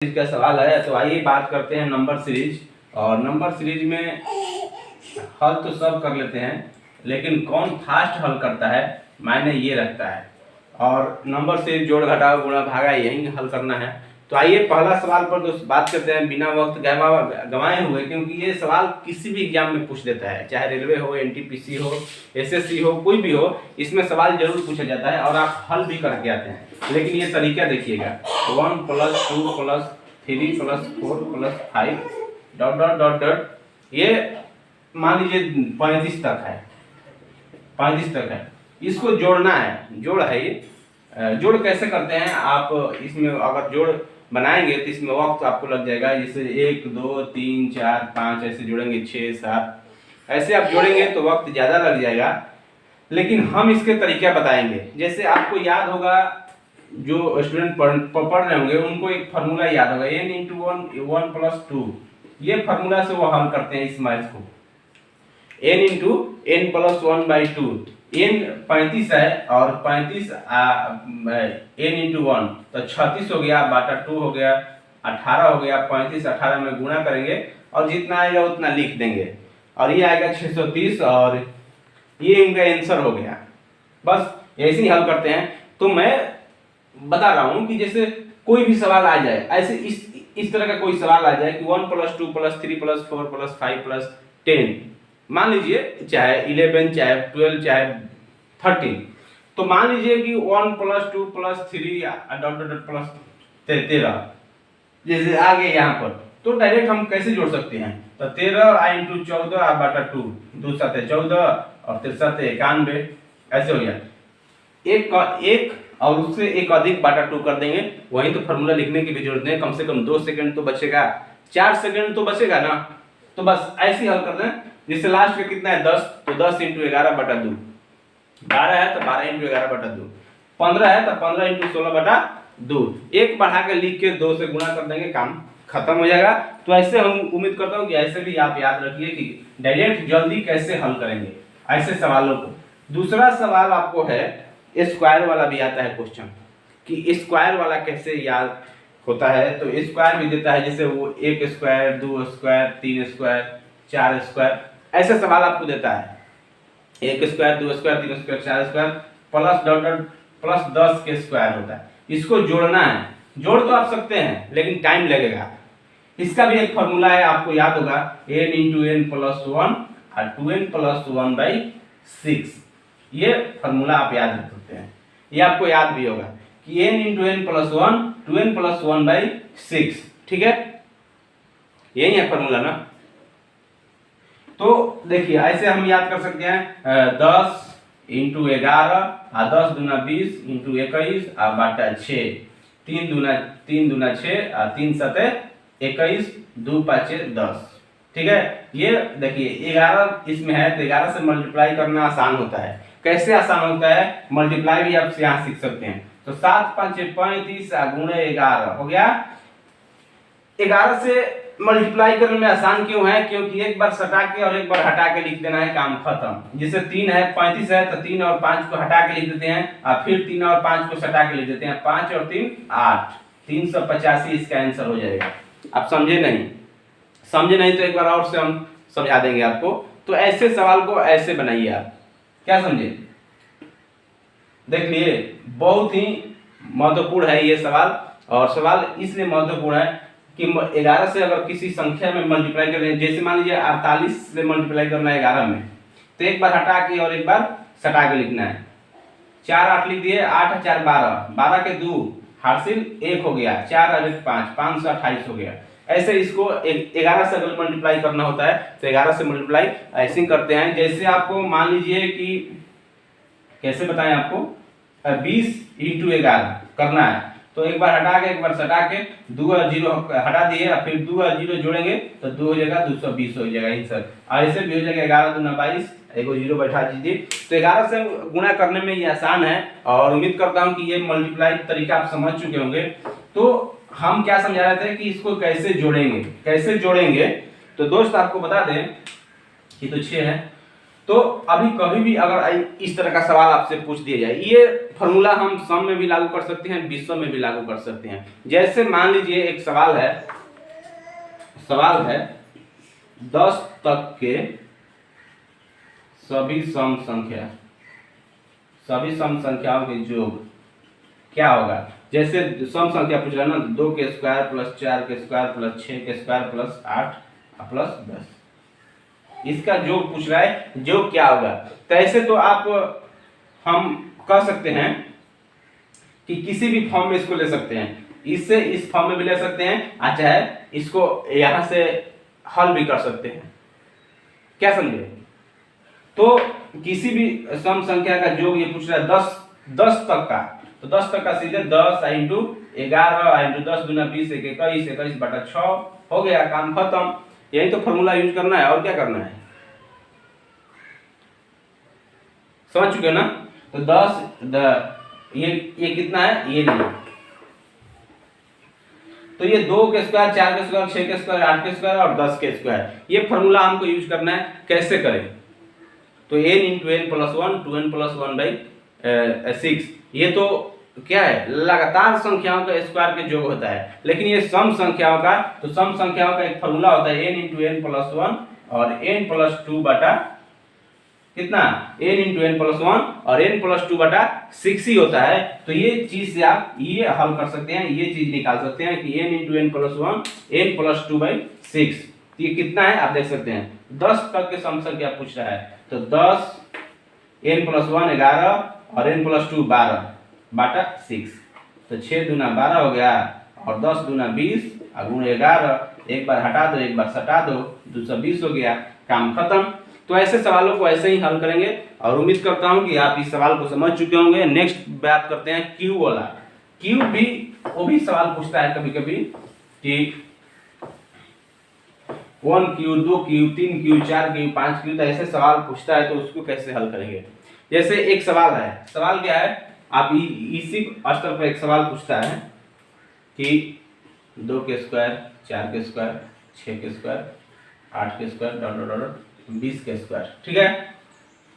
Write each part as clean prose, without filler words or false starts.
Series का सवाल है। तो आइए बात करते हैं नंबर सीरीज। और नंबर सीरीज में हल तो सब कर लेते हैं, लेकिन कौन फास्ट हल करता है मायने ये रखता है। और नंबर सीरीज जोड़ घटाव गुणा भागा यही हल करना है। तो आइए पहला सवाल पर दोस्त बात करते हैं बिना वक्त गंवाए हुए, क्योंकि ये सवाल किसी भी एग्जाम में पूछ देता है, चाहे रेलवे हो, एनटीपीसी हो, एसएससी हो, कोई भी हो, इसमें सवाल जरूर पूछा जाता है और आप हल भी करके आते हैं। लेकिन ये तरीका देखिएगा, 1 + 2 + 3 + 4 + 5 ... ये मान लीजिए 35 तक है, 35 तक है। इसको जोड़ना है, जोड़ है ये। जोड़ कैसे करते हैं आप, इसमें अगर जोड़ बनाएंगे तो इसमें वक्त आपको लग जाएगा। जैसे 1 2 3 4 5 ऐसे जोड़ेंगे, 6 7 ऐसे आप जोड़ेंगे तो वक्त ज़्यादा लग जाएगा। लेकिन हम इसके तरीका बताएंगे। जैसे आपको याद होगा, जो स्टूडेंट पढ़ रहे होंगे उनको एक फार्मूला याद होगा, n × 1 + 2। ये फार्मूला से वो हल करते हैं इस मैथ को। n × n + 1/2। n 35 है और 35 n × 1 तो 36 हो गया, बटा 2 हो गया, 18 हो गया। 35 18 में गुणा करेंगे और जितना आएगा उतना लिख देंगे, और ये आएगा 630 और ये इनका आंसर हो गया। बस ऐसे ही हल करते हैं। तो मैं बता रहा हूं कि जैसे कोई भी सवाल आ जाए, ऐसे इस तरह का कोई सवाल आ जाए कि 1 + 2 + 3 + 4 + 5 + 10, मान लीजिए चाहे 11 चाहे 12 चाहे 13, तो मान लीजिए कि 1 + 2 + 3 ... +13 जैसे आ गए यहाँ पर, तो डायरेक्ट हम कैसे जोड़ सकते हैं? तो 13 × 14 बटा 2, 2 × 7 14 और 3 × 7 91 ऐसे हो गया। एक और उससे एक अधिक बटा 2 कर देंगे। वहीं तो फार्मूला लिखने की भी जरूरत नहीं, कम से कम 2 सेकंड तो बचेगा, 4 सेकंड तो बचेगा ना। तो बस ऐसे ही हल कर दें। जिससे लास्ट में कितना है 10, तो 10 × 11 बटा 2, 12 है तो 12 × 11 बटा 2, 15 है तो 15 × 16 बटा 2। एक बढ़ा के लिख के 2 से गुणा कर देंगे, काम खत्म हो जाएगा। तो ऐसे हम उम्मीद करता हूँ कि ऐसे भी आप याद रखिए कि डायरेक्ट जल्दी कैसे हल करेंगे ऐसे सवालों को। दूसरा सवाल आपको है, स्क्वायर वाला भी आता है क्वेश्चन, कि स्क्वायर वाला कैसे याद होता है। तो स्क्वायर भी देता है, जैसे वो 1 स्क्वायर 2 स्क्वायर 3 स्क्वायर 4 स्क्वायर ऐसे सवाल आपको देता है। 1 square 2 square 3 square 4 square plus 10 के स्क्वायर होता है। इसको जोड़ना है। जोड़ तो आप सकते हैं लेकिन टाइम लगेगा। इसका भी एक फॉर्मूला है, आपको याद होगा, n × n + 1 और 2n + 1/6। ये फार्मूला आप याद रख सकते हैं। ये आपको याद भी होगा कि n × n + 1 2n + 1/6, ठीक है, यही है फार्मूला ना। तो देखिए ऐसे हम याद कर सकते हैं, 10 × 11 और 10 दूना 20 × 21 और बटा 6, 3 दूना 6 और 3 × 7 21, 2 × 5 10, ठीक है। ये देखिए 11 इसमें है तो 11 से मल्टीप्लाई करना आसान होता है। कैसे आसान होता है, मल्टीप्लाई भी आप यहाँ सीख सकते हैं। तो 7 × 5 = 35 गुणे 11 हो गया। 11 से मल्टीप्लाई करने में आसान क्यों है? क्योंकि एक बार सटा के और एक बार हटा के लिख देना है, काम खत्म। जैसे 3 है 35 है तो 3 और 5 को हटा के लिख देते हैं और फिर 3 और 5 को सटा के लिख देते हैं, 5 और 3 8, 385 इसका आंसर हो जाएगा। आप समझे नहीं? समझे नहीं तो एक बार और से हम समझा देंगे आपको। तो ऐसे सवाल को ऐसे बनाइए आप, क्या समझे? देख लिए, बहुत ही महत्वपूर्ण है ये सवाल। और सवाल इसलिए महत्वपूर्ण है कि 11 से अगर किसी संख्या में मल्टीप्लाई करें, जैसे मान लीजिए 48 से मल्टीप्लाई करना है 11 में, तो एक बार हटा के और एक बार सटा के लिखना है। 4 8 लिख दिए, 8 और 4 12, 12 के 2 हासिल 1 हो गया, 4 और 1 5, 528 हो गया। ऐसे इसको 11 से अगर मल्टीप्लाई करना होता है तो 11 से मल्टीप्लाई ऐसे करते हैं। जैसे आपको मान लीजिए कि कैसे बताएं आपको, 20 × 11 करना है, तो एक बार हटा के एक बार सटा के 2 और 0 हटा दिए और फिर 2 और 0 जोड़ेंगे तो 2 हो जाएगा, 220 हो जाएगा आंसर। और ऐसे भी हो जाएगा 11 दूना 22, एक 0 बैठा दीजिए। तो 11 से गुणा करने में ये आसान है और उम्मीद करता हूं कि ये मल्टीप्लाई तरीका आप समझ चुके होंगे। तो हम क्या समझा रहे थे कि इसको कैसे जोड़ेंगे, कैसे जोड़ेंगे। तो दोस्त आपको बता दें कि तो 6 है, तो अभी कभी भी अगर इस तरह का सवाल आपसे पूछ दिया जाए, ये फॉर्मूला हम सम में भी लागू कर सकते हैं, विषम में भी लागू कर सकते हैं। जैसे मान लीजिए एक सवाल है 10 तक के सभी सम संख्याओं के योग क्या होगा। जैसे सम संख्या पूछ रहा है ना, 2 के स्क्वायर प्लस 4 के स्क्वायर प्लस 6 के स्क्वायर प्लस 8 प्लस 10, इसका योग पूछ रहा है, योग क्या होगा। तो ऐसे तो हम कह सकते हैं कि किसी भी फॉर्म में इसको ले सकते हैं, इससे इस फॉर्म में भी ले सकते हैं, अच्छा है इसको यहां से हल भी कर सकते हैं, क्या समझे। तो किसी भी सम संख्या का योग ये पूछ रहा है 10 तक का, तो 10 तक का सीधे 10 इंटू 11 इंटू 10 दूना 20 21 21 बटा 6 हो गया, काम खत्म। यही तो फॉर्मूला यूज करना है, और क्या करना है, समझ चुके ना। तो 10 ये कितना है, ये नहीं, तो ये 2 के स्क्वायर 4 के स्क्वायर 6 के स्क्वायर 8 के स्क्वायर और 10 के स्क्वायर, ये फॉर्मूला हमको यूज करना है। कैसे करें, तो n into n plus 1 2n plus 1 by 6, ये तो क्या है, लगातार संख्याओं का स्क्वायर के योग होता है, लेकिन ये सम संख्याओं का, तो सम संख्याओं का एक फॉर्मूला होता है n इंटू n प्लस 1 और n प्लस 2 बटा कितना, n इंटू n प्लस 1 और n प्लस 2 बटा 6 ही होता है। तो ये चीज से आप ये हल कर सकते हैं, ये चीज निकाल सकते हैं कि n into n plus 1 n plus 2 by 6, ये कितना है आप देख सकते हैं। 10 तक के सम संख्या पूछ रहा है, तो 10 n प्लस 1 11 और n प्लस 2 12 बटा 6, तो 6 दूना 12 हो गया और 10 दूना 20 और गुण 11, एक बार हटा दो एक बार सटा दो, 220 हो गया, काम खत्म। तो ऐसे सवालों को ऐसे ही हल करेंगे और उम्मीद करता हूं कि आप इस सवाल को समझ चुके होंगे। नेक्स्ट बात करते हैं क्यू वाला। क्यू भी वो भी सवाल पूछता है कभी कभी कि 1 Q 2 Q 3 Q 4 Q 5 Q, तो ऐसे सवाल पूछता है, तो उसको कैसे हल करेंगे। जैसे एक सवाल है, सवाल क्या है, आप इसी स्तर पर एक सवाल पूछता है कि 2 के स्क्वायर 4 के स्क्वायर 6 के स्क्वायर 8 के स्क्वायर डॉट डॉट डॉट 20 के स्क्वायर, ठीक है।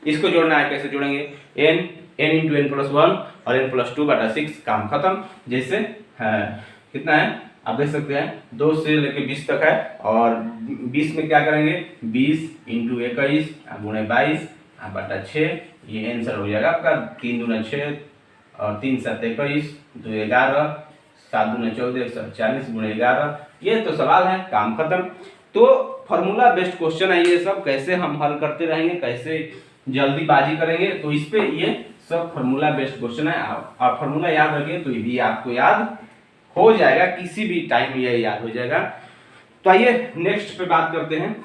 इसको जोड़ना है, कैसे जोड़ेंगे, n इंटू n प्लस 1 और n प्लस 2 बटा 6, काम खत्म। जैसे कितना है आप देख सकते हैं, 2 से लेके 20 तक है और 20 में क्या करेंगे, 20 इंटू 21 गुणे 22 बटा 6, ये आंसर हो जाएगा आपका। 3 दूना 6 और 3 7 21 2 11 7 दूना 14 140 गुणे 11, ये तो सवाल है, काम खत्म। तो फॉर्मूला बेस्ड क्वेश्चन है ये सब, कैसे हम हल करते रहेंगे, कैसे जल्दीबाजी करेंगे, तो इस पे ये सब फॉर्मूला बेस्ड क्वेश्चन है। आप फॉर्मूला याद रखिए तो ये भी आपको याद हो जाएगा, किसी भी टाइम ये याद हो जाएगा। तो आइए नेक्स्ट पे बात करते हैं।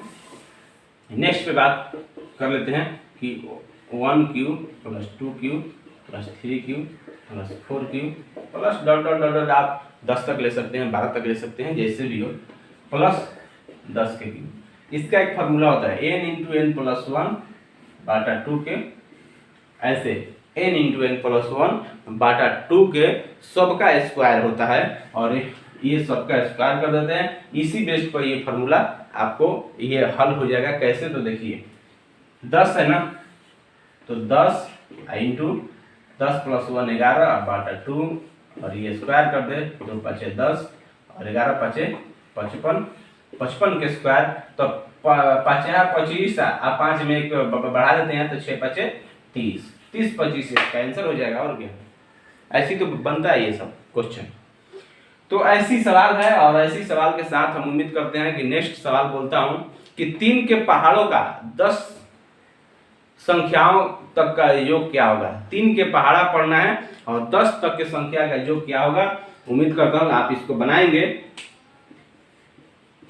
नेक्स्ट पे बात कर लेते हैं कि 1q plus 2q plus 3q plus 4q plus dot dot dot, आप 10 तक ले सकते हैं, 12 तक ले सकते हैं, जैसे भी हो, प्लस 10 के क्यूब। इसका एक फार्मूला होता है n इंटू n प्लस 1 बाटा 2 के, ऐसे n इंटू n प्लस 1 बाटा 2 के सबका स्क्वायर होता है और ये सबका स्क्वायर कर देते हैं। इसी बेस पर ये फार्मूला आपको ये हल हो जाएगा। कैसे, तो देखिए 10 है ना, तो 10 इंटू 10 प्लस 1 11 बाटा 2 और ये स्क्वायर कर दे, 2 5 10 और 11 5 55, 55 के स्क्वायर, तो 5 25 आप 5 में एक बढ़ा देते हैं तो 6 5 30, 30 25 इसका आंसर हो जाएगा। और क्या, ऐसी तो बनता है ये सब क्वेश्चन। तो ऐसी सवाल है और ऐसी सवाल के साथ हम उम्मीद करते हैं कि नेक्स्ट सवाल बोलता हूं कि 3 के पहाड़ों का 10 संख्याओं तक का योग क्या होगा। 3 के पहाड़ा पढ़ना है और 10 तक के संख्या का योग क्या होगा। उम्मीद करता हूं आप इसको बनाएंगे।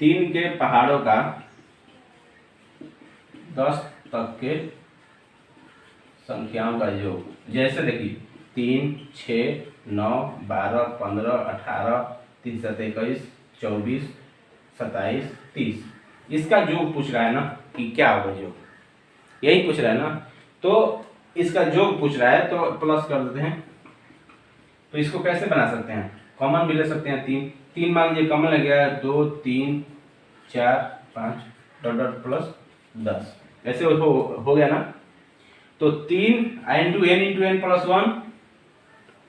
3 के पहाड़ों का 10 तक के संख्याओं का योग, जैसे देखिए 3 6 9 12 15 18 3 7 21 24 27 30, इसका योग पूछ रहा है ना कि क्या होगा योग, यही पूछ रहा है ना। तो इसका योग पूछ रहा है तो प्लस कर देते हैं। तो इसको कैसे बना सकते हैं, कॉमन भी ले सकते हैं। 3 मान लीजिए कॉमन लग गया, 2 3 4 5 डॉट डॉट प्लस 10, ऐसे हो गया ना। तो 3 इंटू n प्लस 1,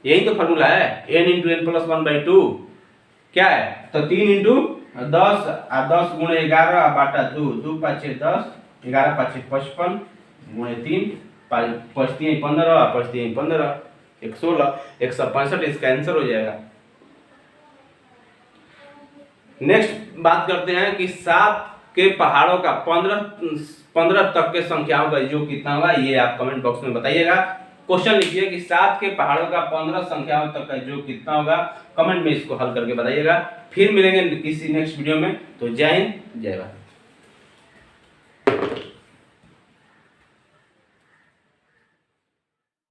यही तो फॉर्मूला है, n इंटू n प्लस 1/2 क्या है, तो 3 इंटू 10 10 गुणे 11 बाटा 2, 2 5 10, 11 5 55 गुणे 3, 5 3 15, 5 3 15, 1 16, 165 इसका आंसर हो जाएगा। नेक्स्ट बात करते हैं कि 7 के पहाड़ों का 15 तक के संख्याओं का योग कितना होगा, ये आप कमेंट बॉक्स में बताइएगा। क्वेश्चन लिखिए कि 7 के पहाड़ों का 15 संख्याओं तक का योग कितना होगा, कमेंट में इसको हल करके बताइएगा। फिर मिलेंगे किसी नेक्स्ट वीडियो में। तो जय हिंद, जय भारत।